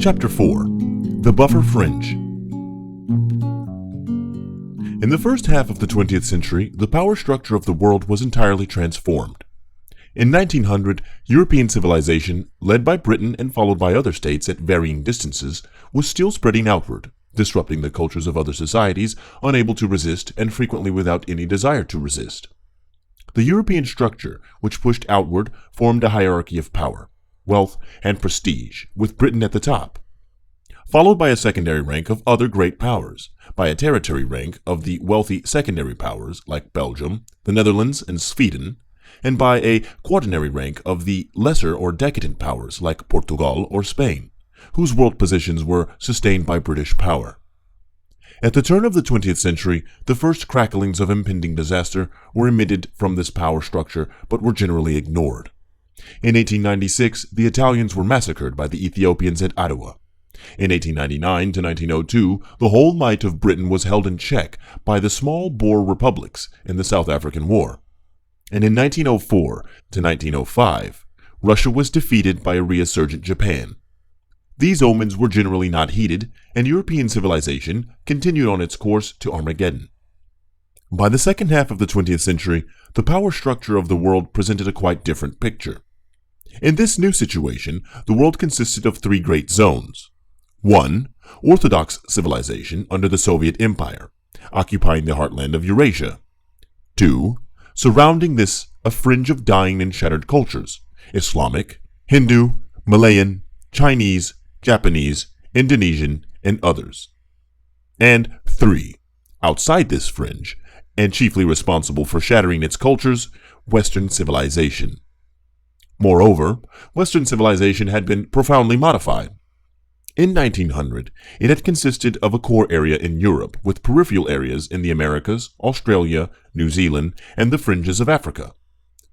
Chapter 4. The Buffer Fringe. In the first half of the 20th century, the power structure of the world was entirely transformed. In 1900, European civilization, led by Britain and followed by other states at varying distances, was still spreading outward, disrupting the cultures of other societies, unable to resist and frequently without any desire to resist. The European structure, which pushed outward, formed a hierarchy of power, wealth, and prestige, with Britain at the top, followed by a secondary rank of other great powers, by a territory rank of the wealthy secondary powers like Belgium, the Netherlands, and Sweden, and by a quaternary rank of the lesser or decadent powers like Portugal or Spain, whose world positions were sustained by British power. At the turn of the 20th century, the first cracklings of impending disaster were emitted from this power structure but were generally ignored. In 1896, the Italians were massacred by the Ethiopians at Ottawa. In 1899 to 1902, the whole might of Britain was held in check by the small Boer republics in the South African War. And in 1904 to 1905, Russia was defeated by a resurgent Japan. These omens were generally not heeded, and European civilization continued on its course to Armageddon. By the second half of the 20th century, the power structure of the world presented a quite different picture. In this new situation, the world consisted of three great zones. 1. Orthodox civilization under the Soviet Empire, occupying the heartland of Eurasia. 2. Surrounding this, a fringe of dying and shattered cultures, Islamic, Hindu, Malayan, Chinese, Japanese, Indonesian, and others. And 3. Outside this fringe, and chiefly responsible for shattering its cultures, Western civilization. Moreover, Western civilization had been profoundly modified. In 1900, it had consisted of a core area in Europe with peripheral areas in the Americas, Australia, New Zealand, and the fringes of Africa.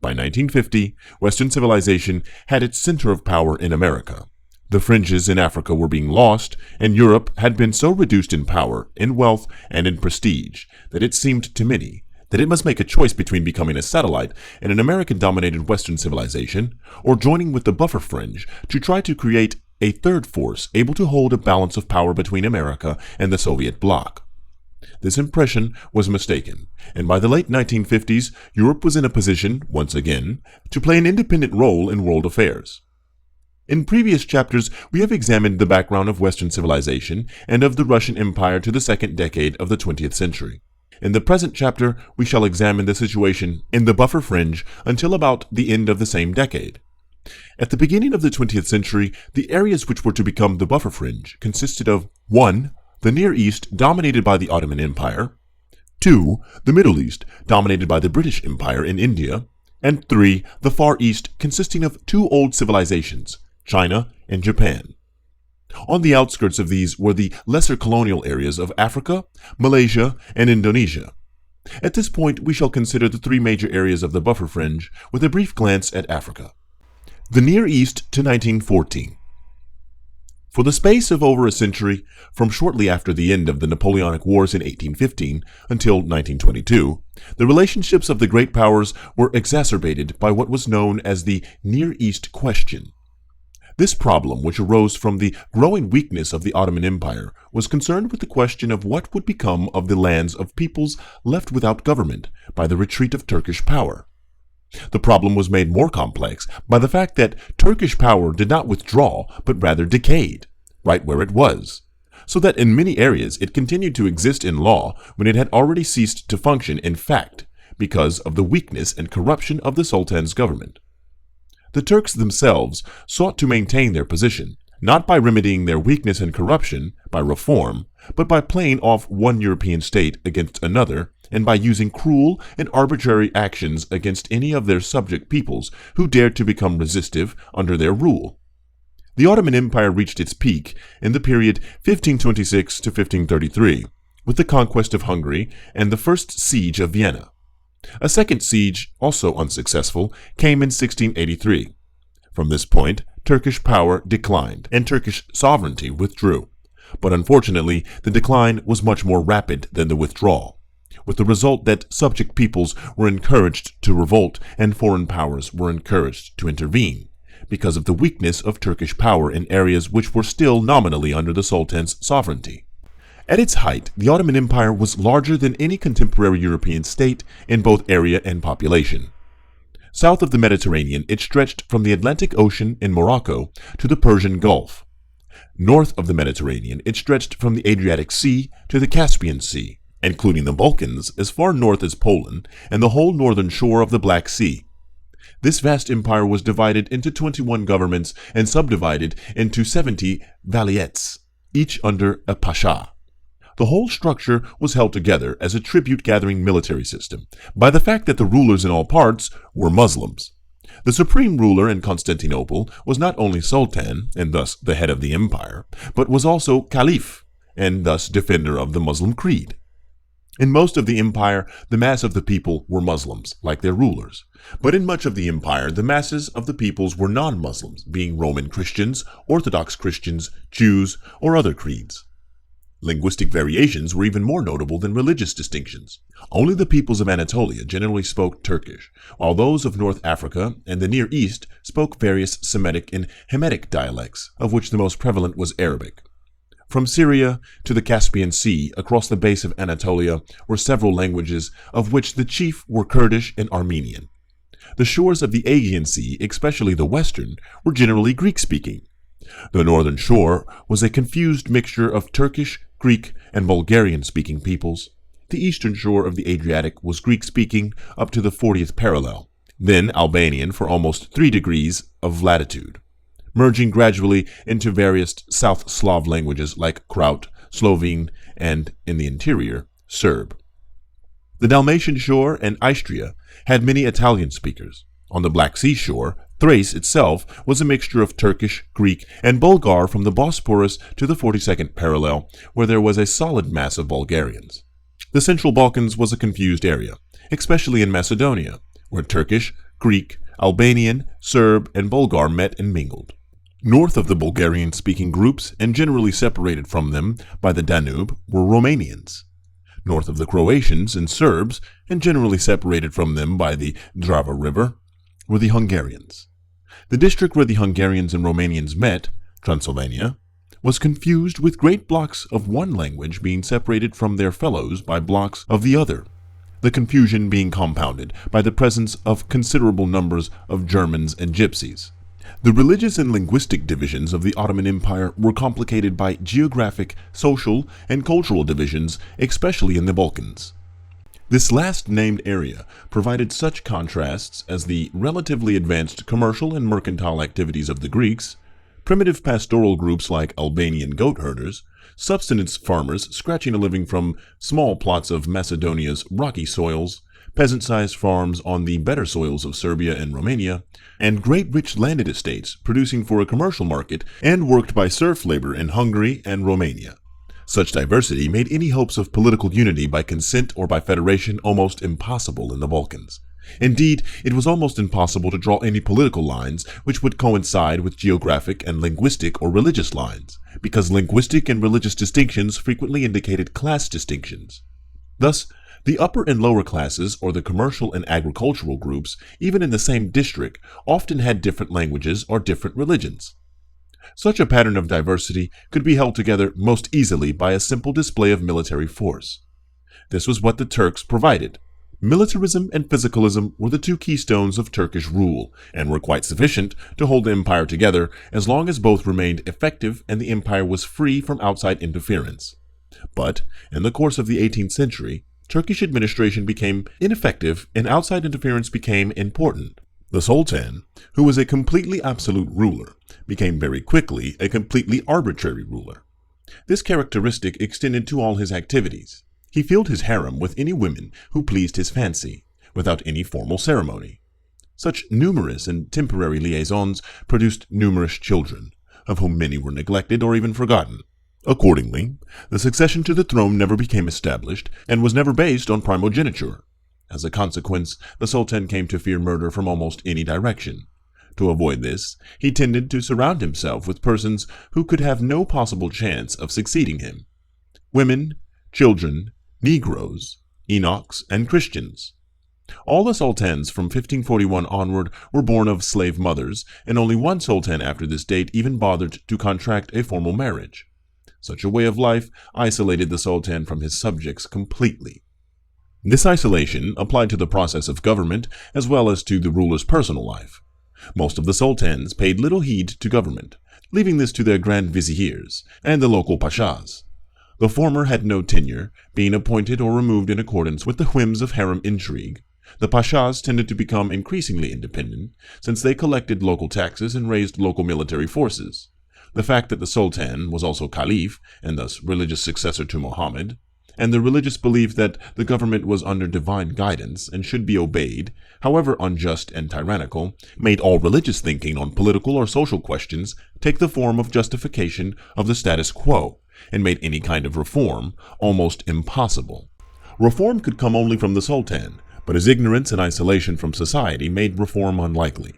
By 1950, Western civilization had its center of power in America. The fringes in Africa were being lost, and Europe had been so reduced in power, in wealth, and in prestige that it seemed to many that it must make a choice between becoming a satellite in an American-dominated Western civilization or joining with the buffer fringe to try to create a third force able to hold a balance of power between America and the Soviet bloc. This impression was mistaken, and by the late 1950s, Europe was in a position, once again, to play an independent role in world affairs. In previous chapters, we have examined the background of Western civilization and of the Russian Empire to the second decade of the 20th century. In the present chapter, we shall examine the situation in the buffer fringe until about the end of the same decade. At the beginning of the 20th century, the areas which were to become the buffer fringe consisted of 1. The Near East, dominated by the Ottoman Empire, 2. The Middle East, dominated by the British Empire in India, and 3. The Far East, consisting of two old civilizations, China and Japan. On the outskirts of these were the lesser colonial areas of Africa, Malaysia, and Indonesia. At this point, we shall consider the three major areas of the buffer fringe with a brief glance at Africa. The Near East to 1914. For the space of over a century, from shortly after the end of the Napoleonic Wars in 1815 until 1922, the relationships of the great powers were exacerbated by what was known as the Near East question. This problem, which arose from the growing weakness of the Ottoman Empire, was concerned with the question of what would become of the lands of peoples left without government by the retreat of Turkish power. The problem was made more complex by the fact that Turkish power did not withdraw, but rather decayed, right where it was, so that in many areas it continued to exist in law when it had already ceased to function in fact, because of the weakness and corruption of the Sultan's government. The Turks themselves sought to maintain their position, not by remedying their weakness and corruption, by reform, but by playing off one European state against another, and by using cruel and arbitrary actions against any of their subject peoples who dared to become resistive under their rule. The Ottoman Empire reached its peak in the period 1526 to 1533, with the conquest of Hungary and the first siege of Vienna. A second siege, also unsuccessful, came in 1683. From this point, Turkish power declined, and Turkish sovereignty withdrew. But unfortunately, the decline was much more rapid than the withdrawal, with the result that subject peoples were encouraged to revolt and foreign powers were encouraged to intervene, because of the weakness of Turkish power in areas which were still nominally under the Sultan's sovereignty. At its height, the Ottoman Empire was larger than any contemporary European state in both area and population. South of the Mediterranean, it stretched from the Atlantic Ocean in Morocco to the Persian Gulf. North of the Mediterranean, it stretched from the Adriatic Sea to the Caspian Sea, including the Balkans as far north as Poland and the whole northern shore of the Black Sea. This vast empire was divided into 21 governments and subdivided into 70 vilayets, each under a pasha. The whole structure was held together as a tribute-gathering military system by the fact that the rulers in all parts were Muslims. The supreme ruler in Constantinople was not only Sultan, and thus the head of the empire, but was also Caliph, and thus defender of the Muslim creed. In most of the empire, the mass of the people were Muslims, like their rulers. But in much of the empire, the masses of the peoples were non-Muslims, being Roman Christians, Orthodox Christians, Jews, or other creeds. Linguistic variations were even more notable than religious distinctions. Only the peoples of Anatolia generally spoke Turkish, while those of North Africa and the Near East spoke various Semitic and Hamitic dialects, of which the most prevalent was Arabic. From Syria to the Caspian Sea, across the base of Anatolia, were several languages, of which the chief were Kurdish and Armenian. The shores of the Aegean Sea, especially the western, were generally Greek-speaking. The northern shore was a confused mixture of Turkish, Greek, and Bulgarian-speaking peoples. The eastern shore of the Adriatic was Greek-speaking up to the 40th parallel, then Albanian for almost 3 degrees of latitude, merging gradually into various South Slav languages like Kraut, Slovene, and, in the interior, Serb. The Dalmatian shore and Istria had many Italian speakers. On the Black Sea shore, Thrace itself was a mixture of Turkish, Greek, and Bulgar from the Bosporus to the 42nd parallel, where there was a solid mass of Bulgarians. The Central Balkans was a confused area, especially in Macedonia, where Turkish, Greek, Albanian, Serb, and Bulgar met and mingled. North of the Bulgarian-speaking groups, and generally separated from them by the Danube, were Romanians. North of the Croatians and Serbs, and generally separated from them by the Drava River, were the Hungarians. The district where the Hungarians and Romanians met, Transylvania, was confused with great blocks of one language being separated from their fellows by blocks of the other, the confusion being compounded by the presence of considerable numbers of Germans and Gypsies. The religious and linguistic divisions of the Ottoman Empire were complicated by geographic, social, and cultural divisions, especially in the Balkans. This last named area provided such contrasts as the relatively advanced commercial and mercantile activities of the Greeks, primitive pastoral groups like Albanian goat herders, subsistence farmers scratching a living from small plots of Macedonia's rocky soils, peasant-sized farms on the better soils of Serbia and Romania, and great rich landed estates producing for a commercial market and worked by serf labor in Hungary and Romania. Such diversity made any hopes of political unity by consent or by federation almost impossible in the Balkans. Indeed, it was almost impossible to draw any political lines which would coincide with geographic and linguistic or religious lines, because linguistic and religious distinctions frequently indicated class distinctions. Thus, the upper and lower classes, or the commercial and agricultural groups, even in the same district, often had different languages or different religions. Such a pattern of diversity could be held together most easily by a simple display of military force. This was what the Turks provided. Militarism and physicalism were the 2 keystones of Turkish rule, and were quite sufficient to hold the empire together as long as both remained effective and the empire was free from outside interference. But, in the course of the 18th century, Turkish administration became ineffective and outside interference became important. The Sultan, who was a completely absolute ruler, became very quickly a completely arbitrary ruler. This characteristic extended to all his activities. He filled his harem with any women who pleased his fancy, without any formal ceremony. Such numerous and temporary liaisons produced numerous children, of whom many were neglected or even forgotten. Accordingly, the succession to the throne never became established and was never based on primogeniture. As a consequence, the Sultan came to fear murder from almost any direction. To avoid this, he tended to surround himself with persons who could have no possible chance of succeeding him: women, children, Negroes, eunuchs, and Christians. All the sultans from 1541 onward were born of slave mothers, and only one sultan after this date even bothered to contract a formal marriage. Such a way of life isolated the sultan from his subjects completely. This isolation applied to the process of government as well as to the ruler's personal life. Most of the sultans paid little heed to government, leaving this to their grand viziers and the local pashas. The former had no tenure, being appointed or removed in accordance with the whims of harem intrigue. The pashas tended to become increasingly independent, since they collected local taxes and raised local military forces. The fact that the sultan was also caliph, and thus religious successor to Muhammad, and the religious belief that the government was under divine guidance and should be obeyed, however unjust and tyrannical, made all religious thinking on political or social questions take the form of justification of the status quo, and made any kind of reform almost impossible. Reform could come only from the sultan, but his ignorance and isolation from society made reform unlikely.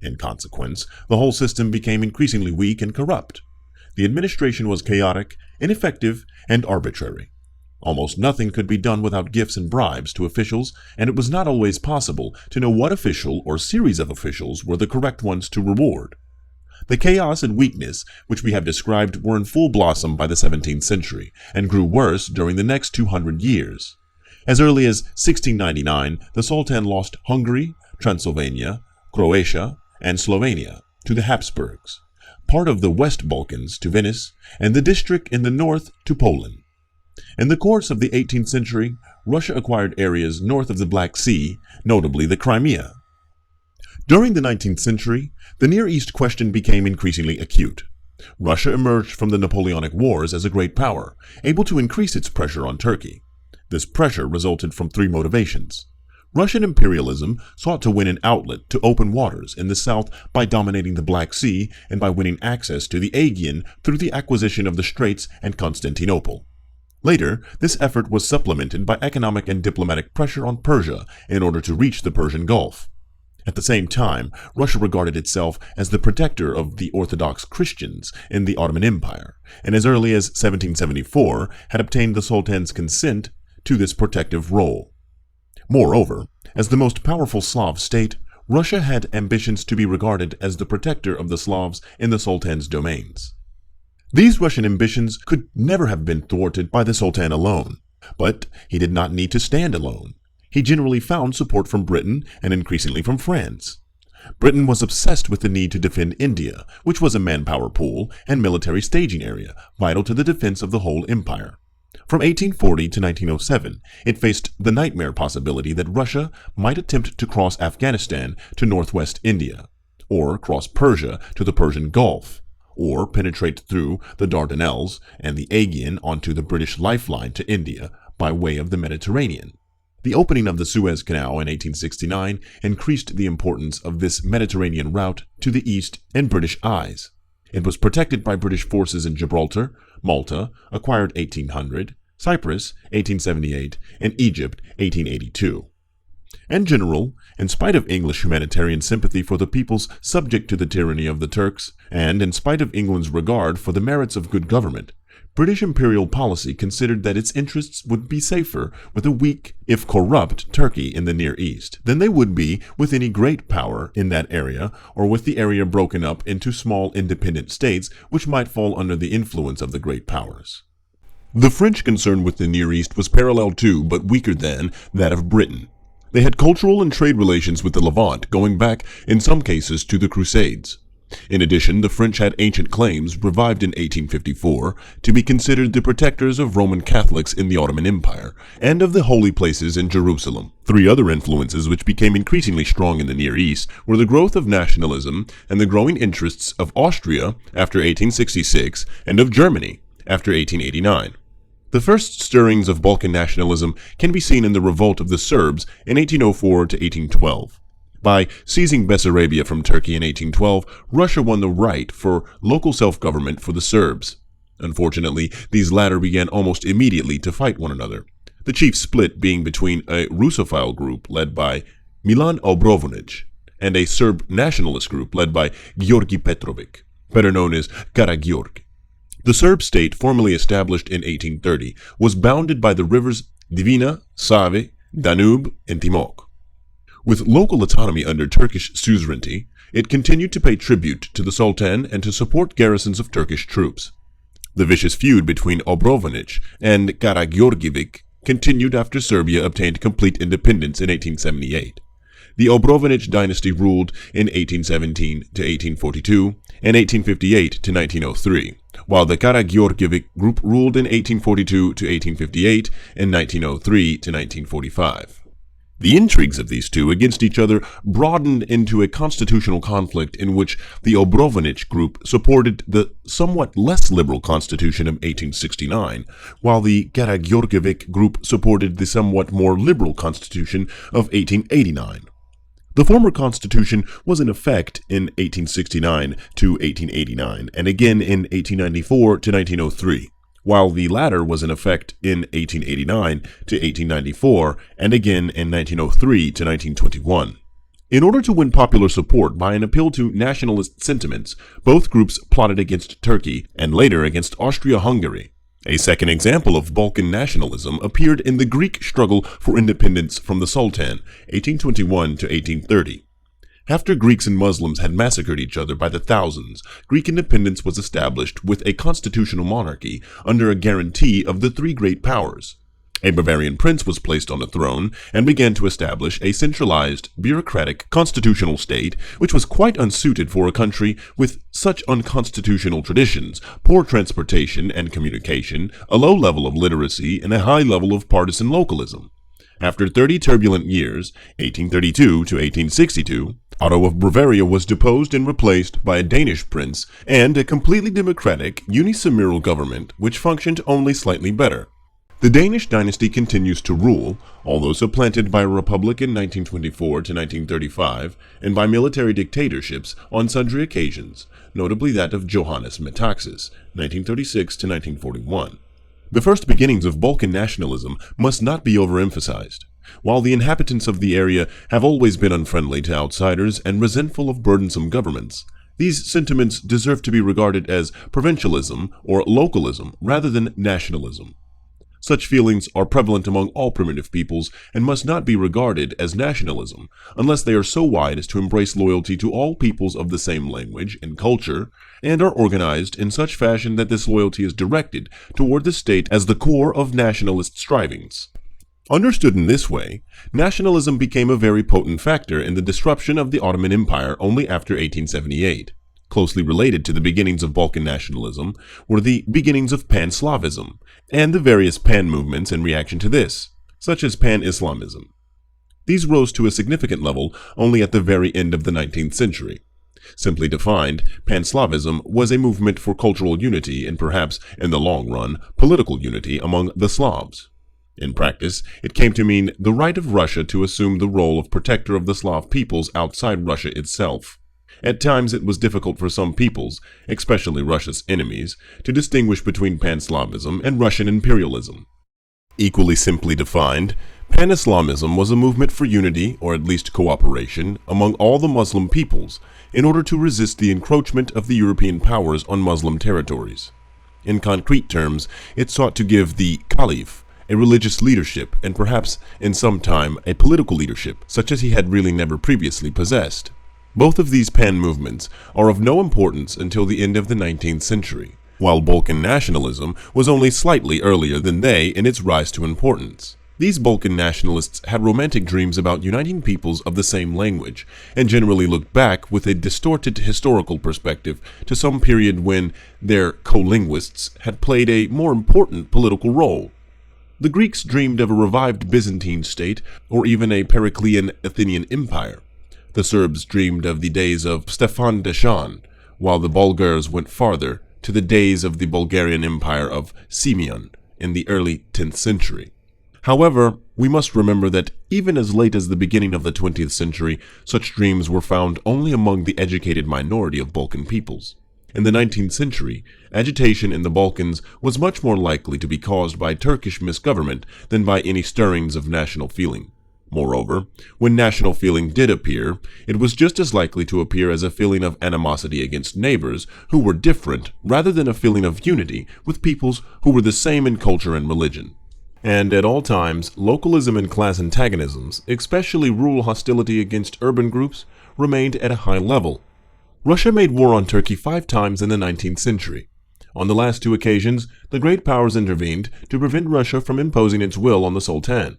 In consequence, the whole system became increasingly weak and corrupt. The administration was chaotic, ineffective, and arbitrary. Almost nothing could be done without gifts and bribes to officials, and it was not always possible to know what official or series of officials were the correct ones to reward. The chaos and weakness which we have described were in full blossom by the 17th century, and grew worse during the next 200 years. As early as 1699, the Sultan lost Hungary, Transylvania, Croatia, and Slovenia to the Habsburgs, part of the West Balkans to Venice, and the district in the north to Poland. In the course of the 18th century, Russia acquired areas north of the Black Sea, notably the Crimea. During the 19th century, the Near East question became increasingly acute. Russia emerged from the Napoleonic Wars as a great power, able to increase its pressure on Turkey. This pressure resulted from three motivations. Russian imperialism sought to win an outlet to open waters in the south by dominating the Black Sea and by winning access to the Aegean through the acquisition of the Straits and Constantinople. Later, this effort was supplemented by economic and diplomatic pressure on Persia in order to reach the Persian Gulf. At the same time, Russia regarded itself as the protector of the Orthodox Christians in the Ottoman Empire, and as early as 1774 had obtained the Sultan's consent to this protective role. Moreover, as the most powerful Slav state, Russia had ambitions to be regarded as the protector of the Slavs in the Sultan's domains. These Russian ambitions could never have been thwarted by the Sultan alone, but he did not need to stand alone. He generally found support from Britain and increasingly from France. Britain was obsessed with the need to defend India, which was a manpower pool and military staging area, vital to the defense of the whole empire. From 1840 to 1907, it faced the nightmare possibility that Russia might attempt to cross Afghanistan to northwest India, or cross Persia to the Persian Gulf, or penetrate through the Dardanelles and the Aegean onto the British lifeline to India by way of the Mediterranean. The opening of the Suez Canal in 1869 increased the importance of this Mediterranean route to the east in British eyes. It was protected by British forces in Gibraltar, Malta, acquired 1800, Cyprus, 1878, and Egypt, 1882. In general, in spite of English humanitarian sympathy for the peoples subject to the tyranny of the Turks, and in spite of England's regard for the merits of good government, British imperial policy considered that its interests would be safer with a weak, if corrupt, Turkey in the Near East than they would be with any great power in that area, or with the area broken up into small independent states which might fall under the influence of the great powers. The French concern with the Near East was parallel to, but weaker than, that of Britain. They had cultural and trade relations with the Levant, going back, in some cases, to the Crusades. In addition, the French had ancient claims, revived in 1854, to be considered the protectors of Roman Catholics in the Ottoman Empire, and of the holy places in Jerusalem. Three other influences which became increasingly strong in the Near East were the growth of nationalism and the growing interests of Austria after 1866 and of Germany after 1889. The first stirrings of Balkan nationalism can be seen in the revolt of the Serbs in 1804 to 1812. By seizing Bessarabia from Turkey in 1812, Russia won the right for local self-government for the Serbs. Unfortunately, these latter began almost immediately to fight one another, the chief split being between a Russophile group led by Milan Obrovonic and a Serb nationalist group led by Georgi Petrovic, better known as Karagiorgi. The Serb state, formally established in 1830, was bounded by the rivers Dvina, Save, Danube, and Timok. With local autonomy under Turkish suzerainty, it continued to pay tribute to the Sultan and to support garrisons of Turkish troops. The vicious feud between Obrovanic and Karageorgievik continued after Serbia obtained complete independence in 1878. The Obrovanic dynasty ruled in 1817 to 1842 and 1858 to 1903, while the Karageorgievik group ruled in 1842 to 1858 and 1903 to 1945. The intrigues of these two against each other broadened into a constitutional conflict in which the Obrovanic group supported the somewhat less liberal constitution of 1869, while the Karageorgievik group supported the somewhat more liberal constitution of 1889. The former constitution was in effect in 1869 to 1889 and again in 1894 to 1903. While the latter was in effect in 1889 to 1894 and again in 1903 to 1921. In order to win popular support by an appeal to nationalist sentiments, both groups plotted against Turkey and later against Austria-Hungary. A second example of Balkan nationalism appeared in the Greek struggle for independence from the Sultan, 1821 to 1830. After Greeks and Muslims had massacred each other by the thousands, Greek independence was established with a constitutional monarchy under a guarantee of the three great powers. A Bavarian prince was placed on the throne and began to establish a centralized, bureaucratic, constitutional state which was quite unsuited for a country with such unconstitutional traditions, poor transportation and communication, a low level of literacy, and a high level of partisan localism. After 30 turbulent years, 1832 to 1862, Otto of Bavaria was deposed and replaced by a Danish prince and a completely democratic, unicameral government which functioned only slightly better. The Danish dynasty continues to rule, although supplanted by a republic in 1924 to 1935 and by military dictatorships on sundry occasions, notably that of Johannes Metaxas, 1936 to 1941. The first beginnings of Balkan nationalism must not be overemphasized. While the inhabitants of the area have always been unfriendly to outsiders and resentful of burdensome governments, these sentiments deserve to be regarded as provincialism or localism rather than nationalism. Such feelings are prevalent among all primitive peoples and must not be regarded as nationalism unless they are so wide as to embrace loyalty to all peoples of the same language and culture and are organized in such fashion that this loyalty is directed toward the state as the core of nationalist strivings. Understood in this way, nationalism became a very potent factor in the disruption of the Ottoman Empire only after 1878. Closely related to the beginnings of Balkan nationalism were the beginnings of pan-Slavism and the various pan-movements in reaction to this, such as pan-Islamism. These rose to a significant level only at the very end of the 19th century. Simply defined, pan-Slavism was a movement for cultural unity and perhaps, in the long run, political unity among the Slavs. In practice, it came to mean the right of Russia to assume the role of protector of the Slav peoples outside Russia itself. At times it was difficult for some peoples, especially Russia's enemies, to distinguish between pan-Slavism and Russian imperialism. Equally simply defined, pan-Islamism was a movement for unity, or at least cooperation, among all the Muslim peoples, in order to resist the encroachment of the European powers on Muslim territories. In concrete terms, it sought to give the Caliph a religious leadership and perhaps, in some time, a political leadership, such as he had really never previously possessed. Both of these pan-movements are of no importance until the end of the 19th century, while Balkan nationalism was only slightly earlier than they in its rise to importance. These Balkan nationalists had romantic dreams about uniting peoples of the same language, and generally looked back with a distorted historical perspective to some period when their co-linguists had played a more important political role. The Greeks dreamed of a revived Byzantine state or even a Periclean Athenian empire. The Serbs dreamed of the days of Stefan Deshan, while the Bulgars went farther to the days of the Bulgarian Empire of Simeon in the early 10th century. However, we must remember that even as late as the beginning of the 20th century, such dreams were found only among the educated minority of Balkan peoples. In the 19th century, agitation in the Balkans was much more likely to be caused by Turkish misgovernment than by any stirrings of national feeling. Moreover, when national feeling did appear, it was just as likely to appear as a feeling of animosity against neighbors who were different rather than a feeling of unity with peoples who were the same in culture and religion. And at all times, localism and class antagonisms, especially rural hostility against urban groups, remained at a high level. Russia made war on Turkey 5 times in the 19th century. On the last 2 occasions, the great powers intervened to prevent Russia from imposing its will on the Sultan.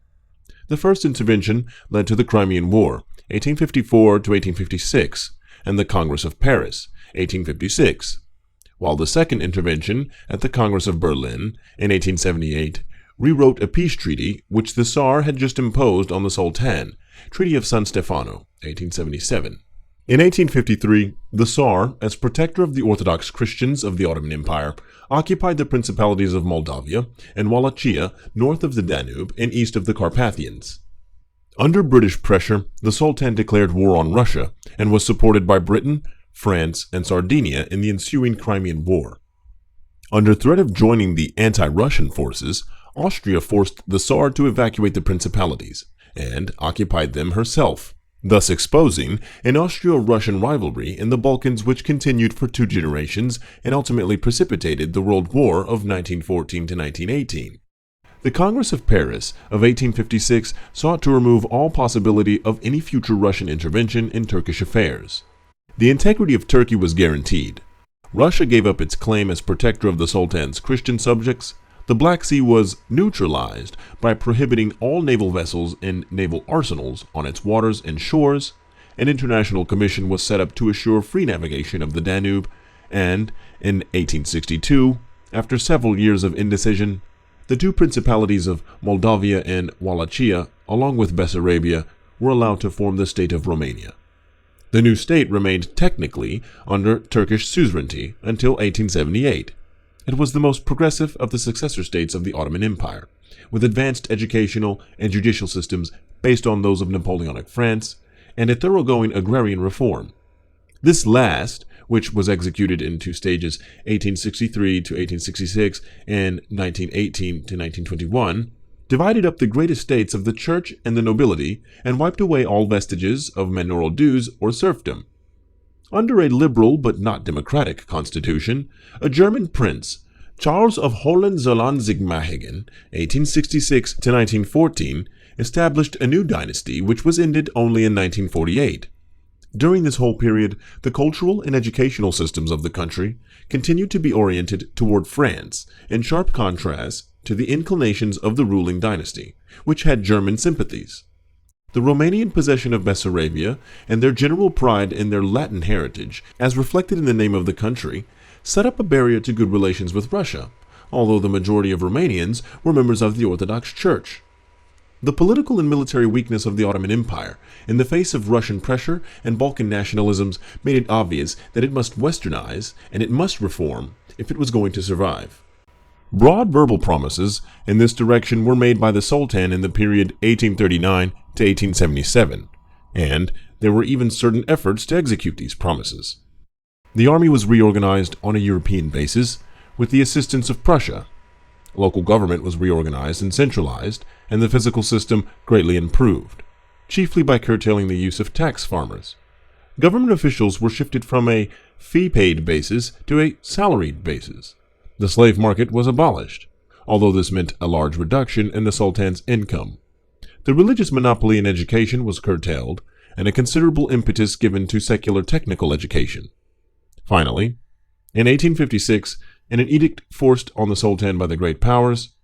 The first intervention led to the Crimean War, 1854 to 1856, and the Congress of Paris, 1856, while the second intervention at the Congress of Berlin in 1878 rewrote a peace treaty which the Tsar had just imposed on the Sultan, Treaty of San Stefano, 1877. In 1853, the Tsar, as protector of the Orthodox Christians of the Ottoman Empire, occupied the principalities of Moldavia and Wallachia north of the Danube and east of the Carpathians. Under British pressure, the Sultan declared war on Russia and was supported by Britain, France, and Sardinia in the ensuing Crimean War. Under threat of joining the anti-Russian forces, Austria forced the Tsar to evacuate the principalities and occupied them herself, thus exposing an Austro-Russian rivalry in the Balkans which continued for 2 generations and ultimately precipitated the World War of 1914 to 1918. The Congress of Paris of 1856 sought to remove all possibility of any future Russian intervention in Turkish affairs. The integrity of Turkey was guaranteed. Russia gave up its claim as protector of the Sultan's Christian subjects. The Black Sea was neutralized by prohibiting all naval vessels and naval arsenals on its waters and shores. An international commission was set up to assure free navigation of the Danube, and in 1862, after several years of indecision, the 2 principalities of Moldavia and Wallachia, along with Bessarabia, were allowed to form the state of Romania. The new state remained technically under Turkish suzerainty until 1878. It was the most progressive of the successor states of the Ottoman Empire, with advanced educational and judicial systems based on those of Napoleonic France, and a thoroughgoing agrarian reform. This last, which was executed in 2 stages, 1863 to 1866 and 1918 to 1921, divided up the great estates of the church and the nobility and wiped away all vestiges of manorial dues or serfdom. Under a liberal but not democratic constitution, a German prince, Charles of Hohenzollern-Sigmaringen, 1866 to 1914, established a new dynasty which was ended only in 1948. During this whole period, the cultural and educational systems of the country continued to be oriented toward France, in sharp contrast to the inclinations of the ruling dynasty, which had German sympathies. The Romanian possession of Bessarabia and their general pride in their Latin heritage, as reflected in the name of the country, set up a barrier to good relations with Russia, although the majority of Romanians were members of the Orthodox Church. The political and military weakness of the Ottoman Empire, in the face of Russian pressure and Balkan nationalisms, made it obvious that it must westernize and it must reform if it was going to survive. Broad verbal promises in this direction were made by the Sultan in the period 1839 to 1877, and there were even certain efforts to execute these promises. The army was reorganized on a European basis with the assistance of Prussia. Local government was reorganized and centralized, and the physical system greatly improved, chiefly by curtailing the use of tax farmers. Government officials were shifted from a fee-paid basis to a salaried basis. The slave market was abolished, although this meant a large reduction in the Sultan's income. The religious monopoly in education was curtailed, and a considerable impetus given to secular technical education. Finally, in 1856, in an edict forced on the Sultan by the great powers,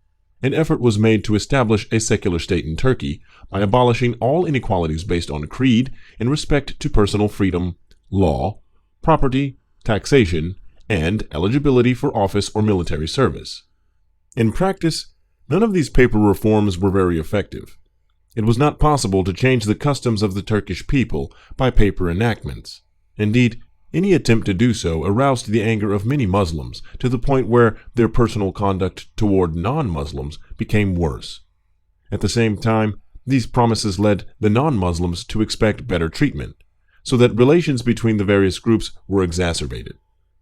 an effort was made to establish a secular state in Turkey by abolishing all inequalities based on creed in respect to personal freedom, law, property, taxation, and eligibility for office or military service. In practice, none of these paper reforms were very effective. It was not possible to change the customs of the Turkish people by paper enactments. Indeed, any attempt to do so aroused the anger of many Muslims to the point where their personal conduct toward non-Muslims became worse. At the same time, these promises led the non-Muslims to expect better treatment, so that relations between the various groups were exacerbated.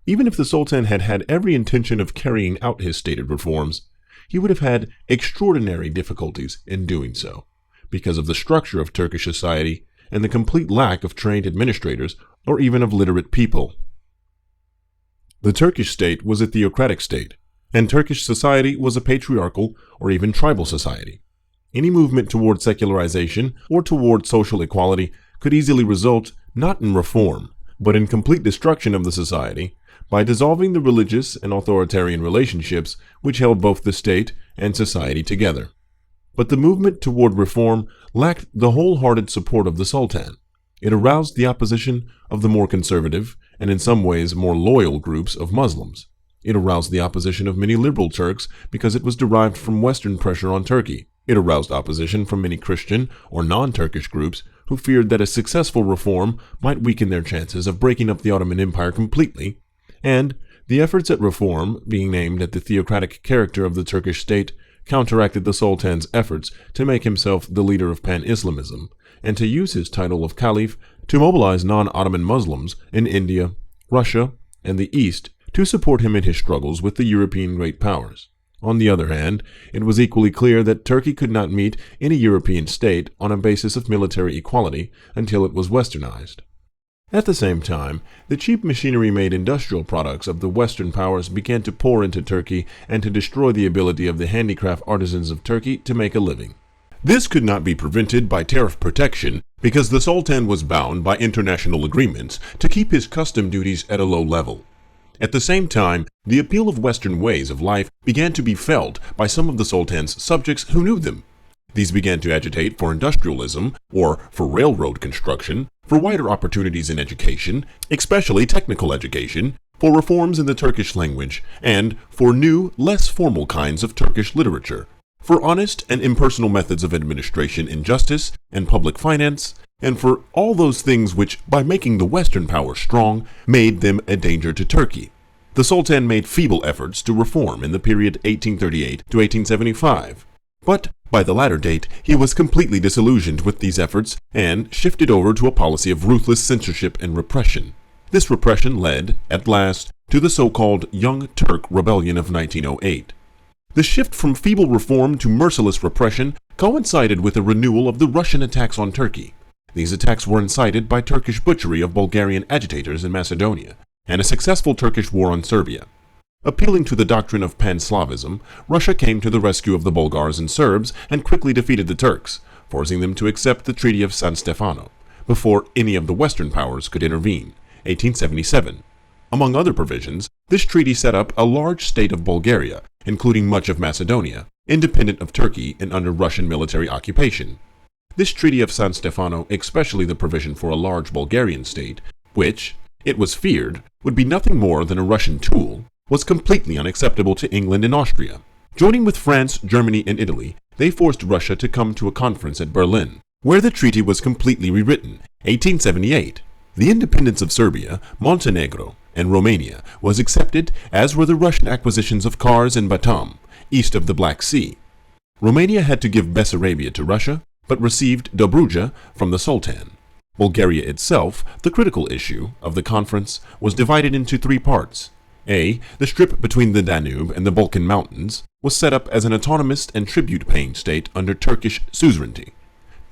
Even if the Sultan had had every intention of carrying out his stated reforms, he would have had extraordinary difficulties in doing so, because of the structure of Turkish society and the complete lack of trained administrators or even of literate people. The Turkish state was a theocratic state, and Turkish society was a patriarchal or even tribal society. Any movement toward secularization or toward social equality could easily result not in reform, but in complete destruction of the society by dissolving the religious and authoritarian relationships which held both the state and society together. But the movement toward reform lacked the wholehearted support of the Sultan. It aroused the opposition of the more conservative, and in some ways more loyal groups of Muslims. It aroused the opposition of many liberal Turks because it was derived from Western pressure on Turkey. It aroused opposition from many Christian or non-Turkish groups who feared that a successful reform might weaken their chances of breaking up the Ottoman Empire completely, and the efforts at reform, being aimed at the theocratic character of the Turkish state, counteracted the Sultan's efforts to make himself the leader of pan-Islamism, and to use his title of Caliph to mobilize non-Ottoman Muslims in India, Russia, and the East to support him in his struggles with the European great powers. On the other hand, it was equally clear that Turkey could not meet any European state on a basis of military equality until it was westernized. At the same time, the cheap machinery-made industrial products of the Western powers began to pour into Turkey and to destroy the ability of the handicraft artisans of Turkey to make a living. This could not be prevented by tariff protection because the Sultan was bound by international agreements to keep his custom duties at a low level. At the same time, the appeal of Western ways of life began to be felt by some of the Sultan's subjects who knew them. These began to agitate for industrialism, or for railroad construction, for wider opportunities in education, especially technical education, for reforms in the Turkish language, and for new, less formal kinds of Turkish literature, for honest and impersonal methods of administration in justice and public finance, and for all those things which, by making the Western powers strong, made them a danger to Turkey. The Sultan made feeble efforts to reform in the period 1838 to 1875, but by the latter date he was completely disillusioned with these efforts and shifted over to a policy of ruthless censorship and repression. This repression led, at last, to the so-called Young Turk Rebellion of 1908. The shift from feeble reform to merciless repression coincided with a renewal of the Russian attacks on Turkey. These attacks were incited by Turkish butchery of Bulgarian agitators in Macedonia, and a successful Turkish war on Serbia. Appealing to the doctrine of pan-Slavism, Russia came to the rescue of the Bulgars and Serbs and quickly defeated the Turks, forcing them to accept the Treaty of San Stefano, before any of the Western powers could intervene, 1877. Among other provisions, this treaty set up a large state of Bulgaria, including much of Macedonia, independent of Turkey and under Russian military occupation. This Treaty of San Stefano, especially the provision for a large Bulgarian state, which, it was feared, would be nothing more than a Russian tool, was completely unacceptable to England and Austria. Joining with France, Germany, and Italy, they forced Russia to come to a conference at Berlin, where the treaty was completely rewritten, 1878. The independence of Serbia, Montenegro, and Romania was accepted, as were the Russian acquisitions of Kars and Batum, east of the Black Sea. Romania had to give Bessarabia to Russia, but received Dobruja from the Sultan. Bulgaria itself, the critical issue of the conference, was divided into three parts. A. The strip between the Danube and the Balkan Mountains was set up as an autonomous and tribute-paying state under Turkish suzerainty.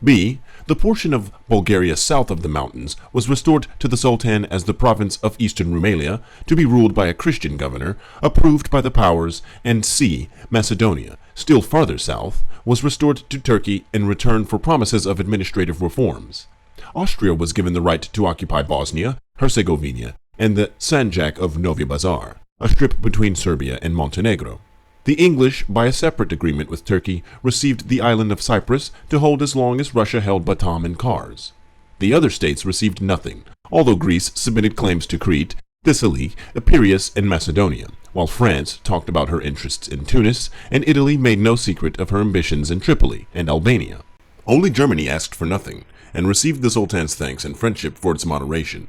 B. The portion of Bulgaria south of the mountains was restored to the Sultan as the province of Eastern Rumelia, to be ruled by a Christian governor, approved by the powers, and C. Macedonia, still farther south, was restored to Turkey in return for promises of administrative reforms. Austria was given the right to occupy Bosnia, Herzegovina, and the Sanjak of Novi Pazar, a strip between Serbia and Montenegro. The English, by a separate agreement with Turkey, received the island of Cyprus to hold as long as Russia held Batum and Kars. The other states received nothing, although Greece submitted claims to Crete, Sicily, Epirus, and Macedonia, while France talked about her interests in Tunis, and Italy made no secret of her ambitions in Tripoli and Albania. Only Germany asked for nothing, and received the Sultan's thanks and friendship for its moderation.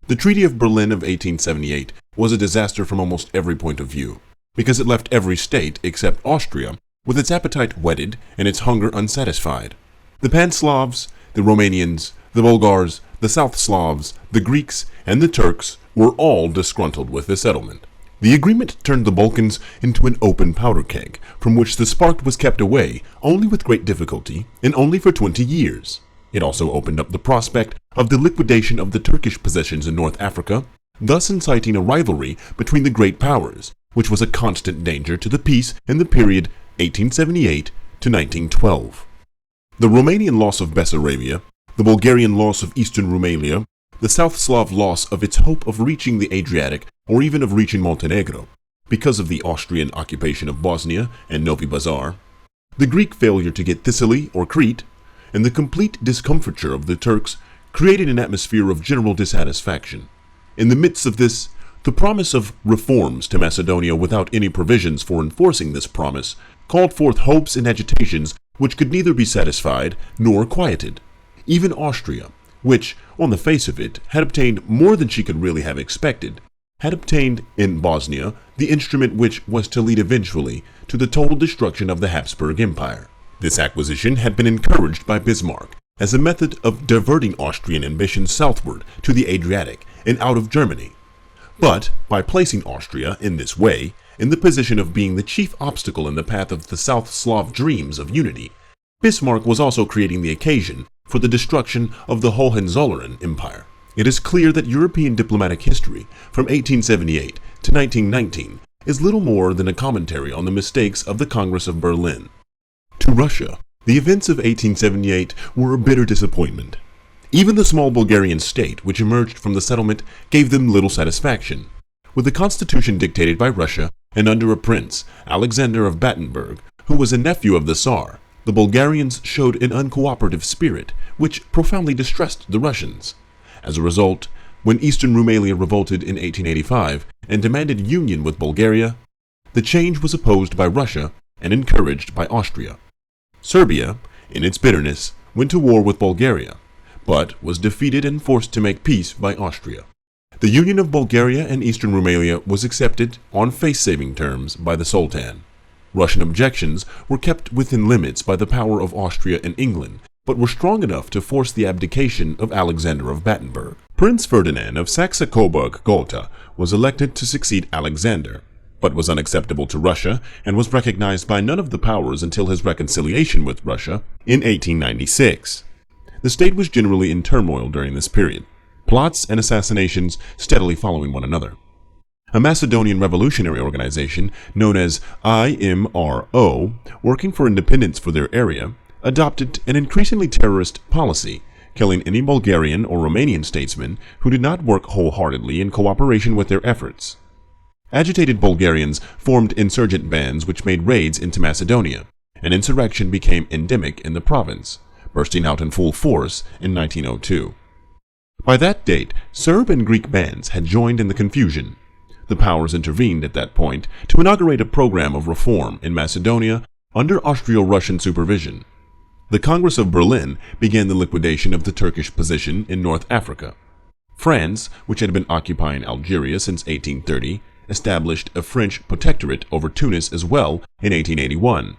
The Treaty of Berlin of 1878 was a disaster from almost every point of view, because it left every state except Austria with its appetite whetted and its hunger unsatisfied. The Pan-Slavs, the Romanians, the Bulgars, the South Slavs, the Greeks, and the Turks were all disgruntled with the settlement. The agreement turned the Balkans into an open powder keg, from which the spark was kept away only with great difficulty and only for 20 years. It also opened up the prospect of the liquidation of the Turkish possessions in North Africa, thus inciting a rivalry between the great powers, which was a constant danger to the peace in the period 1878 to 1912. The Romanian loss of Bessarabia, the Bulgarian loss of Eastern Rumelia, the South Slav loss of its hope of reaching the Adriatic or even of reaching Montenegro because of the Austrian occupation of Bosnia and Novi Pazar, the Greek failure to get Thessaly or Crete, and the complete discomfiture of the Turks created an atmosphere of general dissatisfaction. In the midst of this, the promise of reforms to Macedonia without any provisions for enforcing this promise called forth hopes and agitations which could neither be satisfied nor quieted. Even Austria, which, on the face of it, had obtained more than she could really have expected, had obtained in Bosnia the instrument which was to lead eventually to the total destruction of the Habsburg Empire. This acquisition had been encouraged by Bismarck as a method of diverting Austrian ambitions southward to the Adriatic and out of Germany. But by placing Austria in this way in the position of being the chief obstacle in the path of the South Slav dreams of unity, Bismarck was also creating the occasion for the destruction of the Hohenzollern Empire. It is clear that European diplomatic history from 1878 to 1919 is little more than a commentary on the mistakes of the Congress of Berlin. To Russia, the events of 1878 were a bitter disappointment. Even the small Bulgarian state which emerged from the settlement gave them little satisfaction. With a constitution dictated by Russia and under a prince, Alexander of Battenberg, who was a nephew of the Tsar, the Bulgarians showed an uncooperative spirit which profoundly distressed the Russians. As a result, when Eastern Rumelia revolted in 1885 and demanded union with Bulgaria, the change was opposed by Russia and encouraged by Austria. Serbia, in its bitterness, went to war with Bulgaria, but was defeated and forced to make peace by Austria. The union of Bulgaria and Eastern Rumelia was accepted on face-saving terms by the Sultan. Russian objections were kept within limits by the power of Austria and England, but were strong enough to force the abdication of Alexander of Battenberg. Prince Ferdinand of Saxe-Coburg-Gotha was elected to succeed Alexander, but was unacceptable to Russia and was recognized by none of the powers until his reconciliation with Russia in 1896. The state was generally in turmoil during this period, plots and assassinations steadily following one another. A Macedonian revolutionary organization known as IMRO, working for independence for their area, adopted an increasingly terrorist policy, killing any Bulgarian or Romanian statesman who did not work wholeheartedly in cooperation with their efforts. Agitated Bulgarians formed insurgent bands which made raids into Macedonia, and insurrection became endemic in the province, bursting out in full force in 1902. By that date, Serb and Greek bands had joined in the confusion. The powers intervened at that point to inaugurate a program of reform in Macedonia under Austro-Russian supervision. The Congress of Berlin began the liquidation of the Turkish position in North Africa. France, which had been occupying Algeria since 1830, established a French protectorate over Tunis as well in 1881.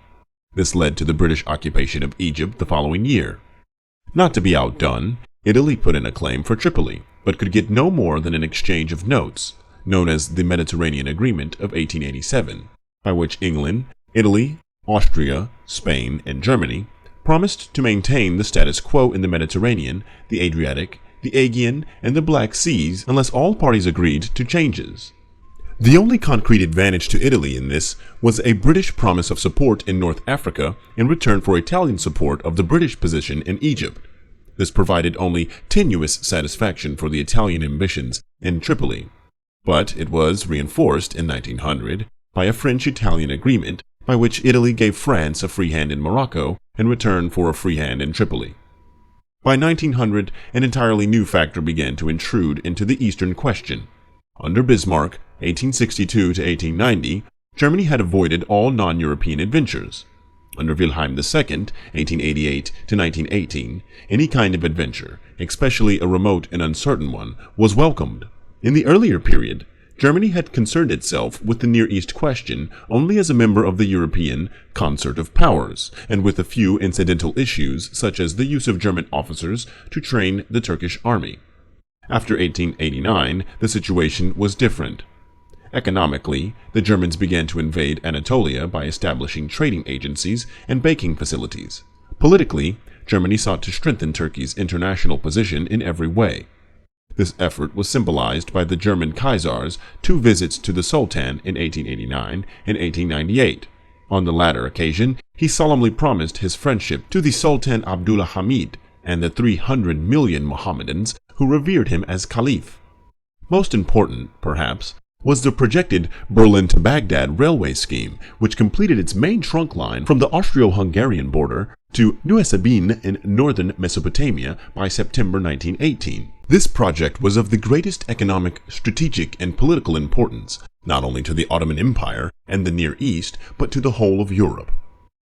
This led to the British occupation of Egypt the following year. Not to be outdone, Italy put in a claim for Tripoli, but could get no more than an exchange of notes, known as the Mediterranean Agreement of 1887, by which England, Italy, Austria, Spain, and Germany promised to maintain the status quo in the Mediterranean, the Adriatic, the Aegean, and the Black Seas unless all parties agreed to changes. The only concrete advantage to Italy in this was a British promise of support in North Africa in return for Italian support of the British position in Egypt. This provided only tenuous satisfaction for the Italian ambitions in Tripoli, but it was reinforced in 1900 by a French-Italian agreement by which Italy gave France a free hand in Morocco in return for a free hand in Tripoli. By 1900, an entirely new factor began to intrude into the Eastern question. Under Bismarck, 1862 to 1890, Germany had avoided all non-European adventures. Under Wilhelm II, 1888 to 1918, any kind of adventure, especially a remote and uncertain one, was welcomed. In the earlier period, Germany had concerned itself with the Near East question only as a member of the European concert of powers, and with a few incidental issues such as the use of German officers to train the Turkish army. After 1889, the situation was different. Economically, the Germans began to invade Anatolia by establishing trading agencies and banking facilities. Politically, Germany sought to strengthen Turkey's international position in every way. This effort was symbolized by the German Kaiser's two visits to the Sultan in 1889 and 1898. On the latter occasion, he solemnly promised his friendship to the Sultan Abdullah Hamid and the 300 million Mohammedans who revered him as Caliph. Most important, perhaps, was the projected Berlin-Baghdad Railway scheme, which completed its main trunk line from the Austro-Hungarian border to Nusaybin in northern Mesopotamia by September 1918. This project was of the greatest economic, strategic, and political importance, not only to the Ottoman Empire and the Near East, but to the whole of Europe.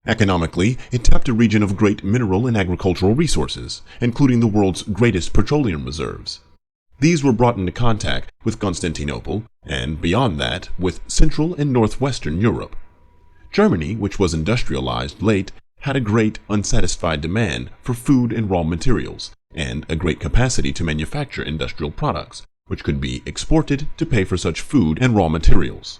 Economically, it tapped a region of great mineral and agricultural resources, including the world's greatest petroleum reserves. These were brought into contact with Constantinople, and beyond that, with Central and Northwestern Europe. Germany, which was industrialized late, had a great unsatisfied demand for food and raw materials, and a great capacity to manufacture industrial products, which could be exported to pay for such food and raw materials.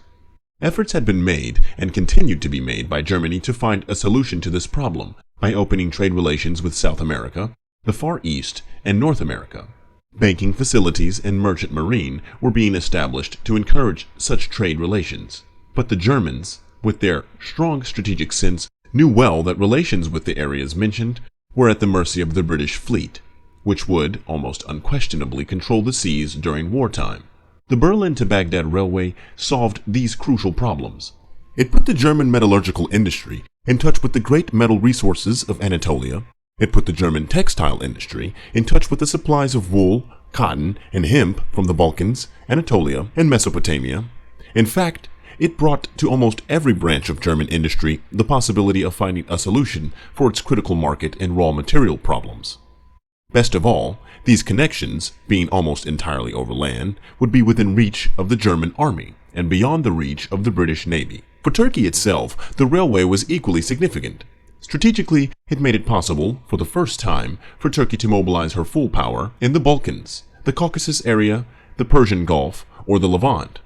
Efforts had been made and continued to be made by Germany to find a solution to this problem by opening trade relations with South America, the Far East, and North America. Banking facilities and merchant marine were being established to encourage such trade relations. But the Germans, with their strong strategic sense, knew well that relations with the areas mentioned were at the mercy of the British fleet, which would almost unquestionably control the seas during wartime. The Berlin-Baghdad Railway solved these crucial problems. It put the German metallurgical industry in touch with the great metal resources of Anatolia. It put the German textile industry in touch with the supplies of wool, cotton, and hemp from the Balkans, Anatolia, and Mesopotamia. In fact, it brought to almost every branch of German industry the possibility of finding a solution for its critical market and raw material problems. Best of all, these connections, being almost entirely over land, would be within reach of the German army and beyond the reach of the British Navy. For Turkey itself, the railway was equally significant. Strategically, it made it possible, for the first time, for Turkey to mobilize her full power in the Balkans, the Caucasus area, the Persian Gulf, or the Levant.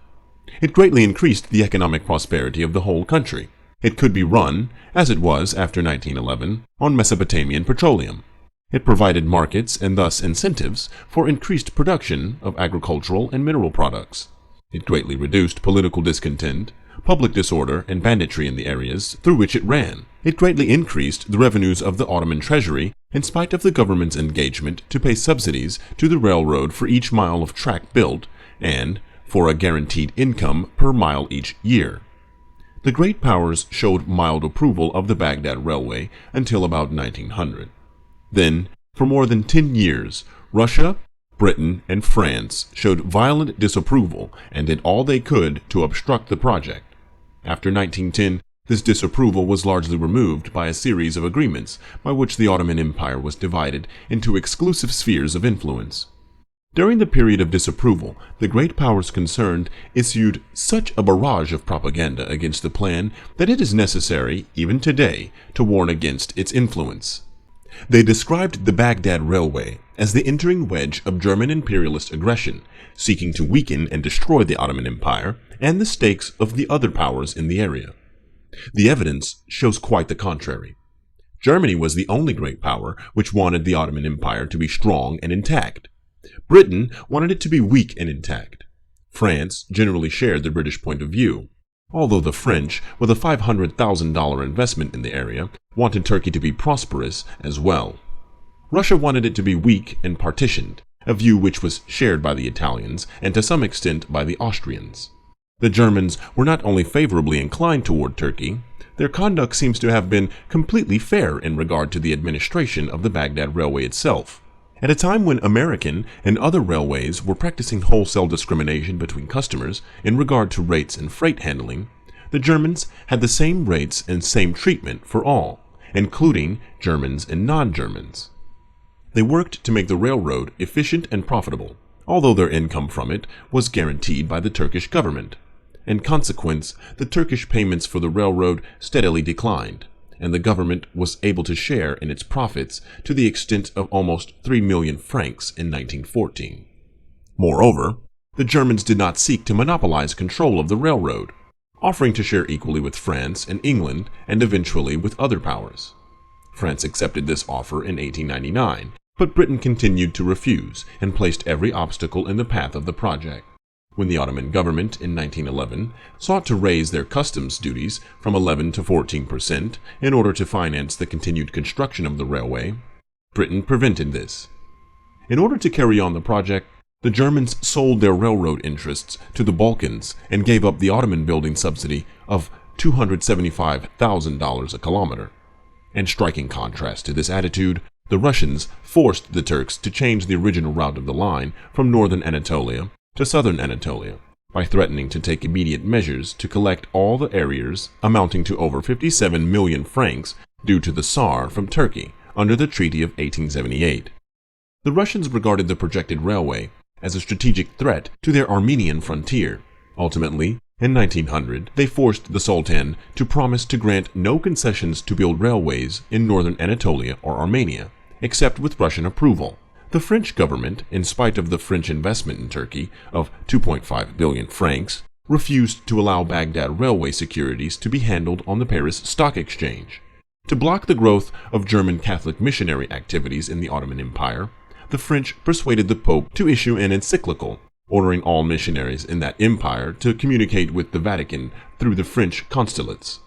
It greatly increased the economic prosperity of the whole country. It could be run, as it was after 1911, on Mesopotamian petroleum. It provided markets and thus incentives for increased production of agricultural and mineral products. It greatly reduced political discontent, public disorder, and banditry in the areas through which it ran. It greatly increased the revenues of the Ottoman treasury in spite of the government's engagement to pay subsidies to the railroad for each mile of track built and for a guaranteed income per mile each year. The great powers showed mild approval of the Baghdad Railway until about 1900. Then, for more than 10 years, Russia, Britain, and France showed violent disapproval and did all they could to obstruct the project. After 1910, this disapproval was largely removed by a series of agreements by which the Ottoman Empire was divided into exclusive spheres of influence. During the period of disapproval, the great powers concerned issued such a barrage of propaganda against the plan that it is necessary, even today, to warn against its influence. They described the Baghdad Railway as the entering wedge of German imperialist aggression, seeking to weaken and destroy the Ottoman Empire and the stakes of the other powers in the area. The evidence shows quite the contrary. Germany was the only great power which wanted the Ottoman Empire to be strong and intact. Britain wanted it to be weak and intact. France generally shared the British point of view, although the French, with a $500,000 investment in the area, wanted Turkey to be prosperous as well. Russia wanted it to be weak and partitioned, a view which was shared by the Italians and to some extent by the Austrians. The Germans were not only favorably inclined toward Turkey, their conduct seems to have been completely fair in regard to the administration of the Baghdad Railway itself. At a time when American and other railways were practicing wholesale discrimination between customers in regard to rates and freight handling, the Germans had the same rates and same treatment for all, including Germans and non-Germans. They worked to make the railroad efficient and profitable, although their income from it was guaranteed by the Turkish government. In consequence, the Turkish payments for the railroad steadily declined, and the government was able to share in its profits to the extent of almost 3 million francs in 1914. Moreover, the Germans did not seek to monopolize control of the railroad, offering to share equally with France and England and eventually with other powers. France accepted this offer in 1899, But Britain continued to refuse and placed every obstacle in the path of the project. When the Ottoman government in 1911 sought to raise their customs duties from 11 to 14% in order to finance the continued construction of the railway, Britain prevented this. In order to carry on the project, the Germans sold their railroad interests to the Balkans and gave up the Ottoman building subsidy of $275,000 a kilometer. In striking contrast to this attitude, the Russians forced the Turks to change the original route of the line from northern Anatolia to southern Anatolia by threatening to take immediate measures to collect all the arrears amounting to over 57 million francs due to the Tsar from Turkey under the Treaty of 1878. The Russians regarded the projected railway as a strategic threat to their Armenian frontier. Ultimately, in 1900, they forced the Sultan to promise to grant no concessions to build railways in northern Anatolia or Armenia, except with Russian approval. The French government, in spite of the French investment in Turkey of 2.5 billion francs, refused to allow Baghdad railway securities to be handled on the Paris Stock Exchange. To block the growth of German Catholic missionary activities in the Ottoman Empire, the French persuaded the Pope to issue an encyclical, ordering all missionaries in that empire to communicate with the Vatican through the French consulates.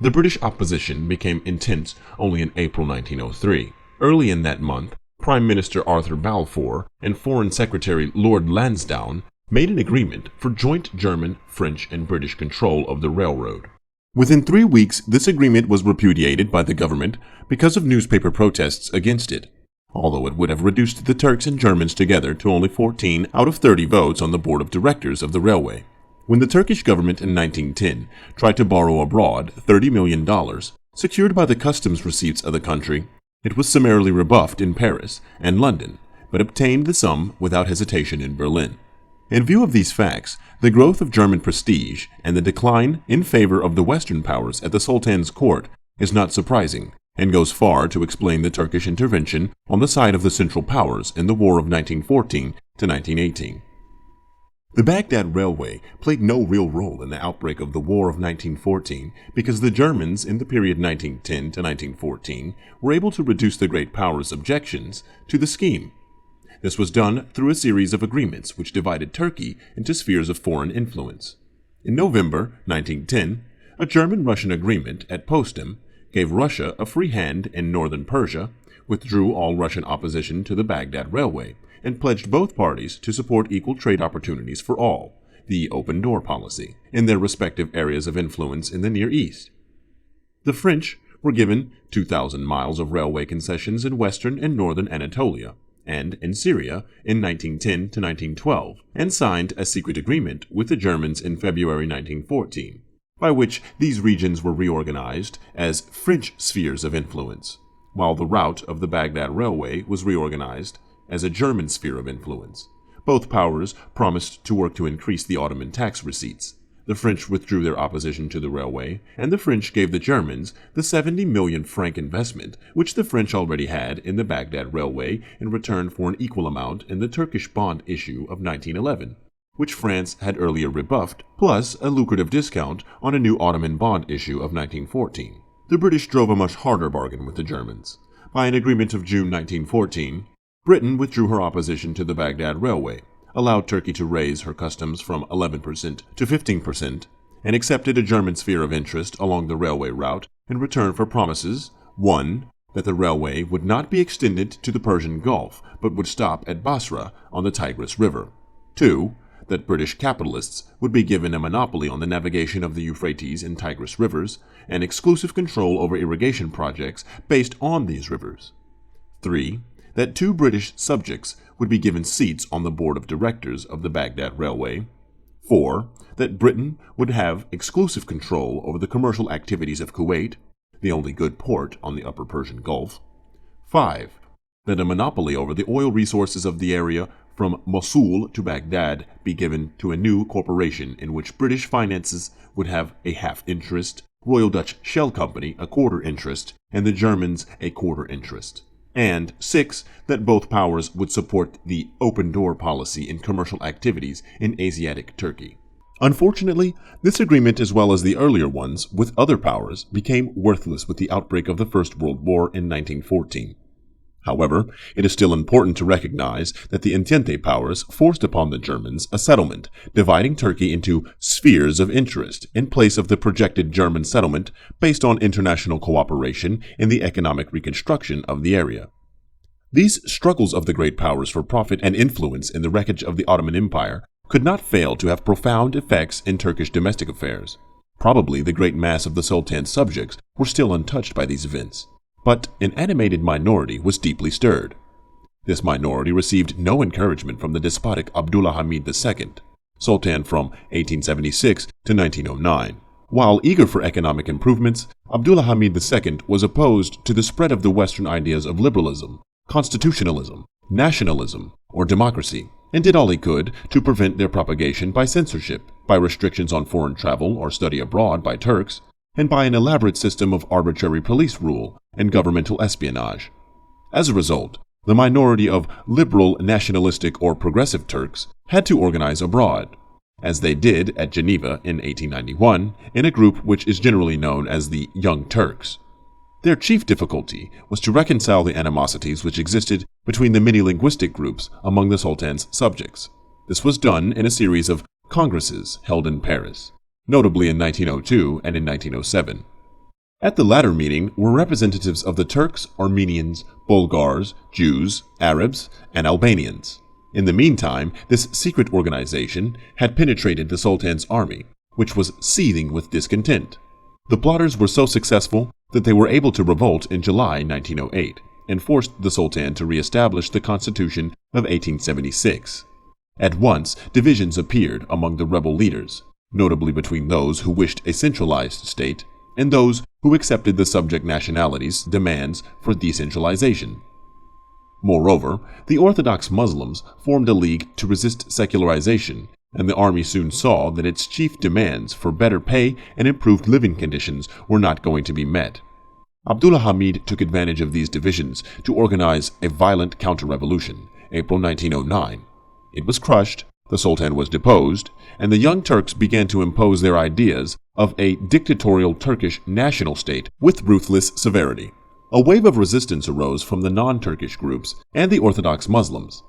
The British opposition became intense only in April 1903. Early in that month, Prime Minister Arthur Balfour and Foreign Secretary Lord Lansdowne made an agreement for joint German, French, and British control of the railroad. Within 3 weeks, this agreement was repudiated by the government because of newspaper protests against it, although it would have reduced the Turks and Germans together to only 14 out of 30 votes on the board of directors of the railway. When the Turkish government in 1910 tried to borrow abroad $30 million, secured by the customs receipts of the country, it was summarily rebuffed in Paris and London, but obtained the sum without hesitation in Berlin. In view of these facts, the growth of German prestige and the decline in favor of the Western powers at the Sultan's court is not surprising, and goes far to explain the Turkish intervention on the side of the Central Powers in the War of 1914 to 1918. The Baghdad Railway played no real role in the outbreak of the War of 1914 because the Germans in the period 1910 to 1914 were able to reduce the Great Powers' objections to the scheme. This was done through a series of agreements which divided Turkey into spheres of foreign influence. In November 1910, a German-Russian agreement at Potsdam gave Russia a free hand in northern Persia, withdrew all Russian opposition to the Baghdad Railway, and pledged both parties to support equal trade opportunities for all, the open door policy, in their respective areas of influence in the Near East. The French were given 2,000 miles of railway concessions in western and northern Anatolia, and in Syria in 1910 to 1912, and signed a secret agreement with the Germans in February 1914, by which these regions were reorganized as French spheres of influence, while the route of the Baghdad Railway was reorganized as a German sphere of influence. Both powers promised to work to increase the Ottoman tax receipts. The French withdrew their opposition to the railway, and the French gave the Germans the 70 million franc investment which the French already had in the Baghdad Railway in return for an equal amount in the Turkish bond issue of 1911, which France had earlier rebuffed, plus a lucrative discount on a new Ottoman bond issue of 1914. The British drove a much harder bargain with the Germans. By an agreement of June 1914, Britain withdrew her opposition to the Baghdad Railway, allowed Turkey to raise her customs from 11% to 15%, and accepted a German sphere of interest along the railway route in return for promises: 1. That the railway would not be extended to the Persian Gulf, but would stop at Basra on the Tigris River; 2. That British capitalists would be given a monopoly on the navigation of the Euphrates and Tigris rivers, and exclusive control over irrigation projects based on these rivers; 3. That 2 British subjects would be given seats on the board of directors of the Baghdad Railway; 4. That Britain would have exclusive control over the commercial activities of Kuwait, the only good port on the upper Persian Gulf; 5. That a monopoly over the oil resources of the area from Mosul to Baghdad be given to a new corporation in which British finances would have a half interest, Royal Dutch Shell Company a quarter interest, and the Germans a quarter interest; and 6. That both powers would support the open door policy in commercial activities in Asiatic Turkey. Unfortunately, this agreement, as well as the earlier ones with other powers, became worthless with the outbreak of the First World War in 1914. However, it is still important to recognize that the Entente powers forced upon the Germans a settlement, dividing Turkey into spheres of interest in place of the projected German settlement based on international cooperation in the economic reconstruction of the area. These struggles of the great powers for profit and influence in the wreckage of the Ottoman Empire could not fail to have profound effects in Turkish domestic affairs. Probably the great mass of the Sultan's subjects were still untouched by these events, but an animated minority was deeply stirred. This minority received no encouragement from the despotic Abdullah Hamid II, Sultan from 1876 to 1909. While eager for economic improvements, Abdullah Hamid II was opposed to the spread of the Western ideas of liberalism, constitutionalism, nationalism, or democracy, and did all he could to prevent their propagation by censorship, by restrictions on foreign travel or study abroad by Turks, and by an elaborate system of arbitrary police rule and governmental espionage. As a result, the minority of liberal, nationalistic, or progressive Turks had to organize abroad, as they did at Geneva in 1891 in a group which is generally known as the Young Turks. Their chief difficulty was to reconcile the animosities which existed between the many linguistic groups among the Sultan's subjects. This was done in a series of congresses held in Paris, notably in 1902 and in 1907. At the latter meeting were representatives of the Turks, Armenians, Bulgars, Jews, Arabs, and Albanians. In the meantime, this secret organization had penetrated the Sultan's army, which was seething with discontent. The plotters were so successful that they were able to revolt in July 1908 and forced the Sultan to re-establish the Constitution of 1876. At once, divisions appeared among the rebel leaders, notably between those who wished a centralized state and those who accepted the subject nationalities' demands for decentralization. Moreover, the Orthodox Muslims formed a league to resist secularization, and the army soon saw that its chief demands for better pay and improved living conditions were not going to be met. Abdullah Hamid took advantage of these divisions to organize a violent counter-revolution, April 1909. It was crushed, the Sultan was deposed, and the Young Turks began to impose their ideas of a dictatorial Turkish national state with ruthless severity. A wave of resistance arose from the non-Turkish groups and the Orthodox Muslims.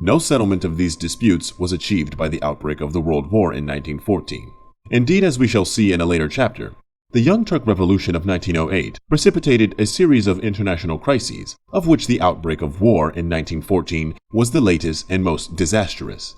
No settlement of these disputes was achieved by the outbreak of the World War in 1914. Indeed, as we shall see in a later chapter, the Young Turk Revolution of 1908 precipitated a series of international crises, of which the outbreak of war in 1914 was the latest and most disastrous.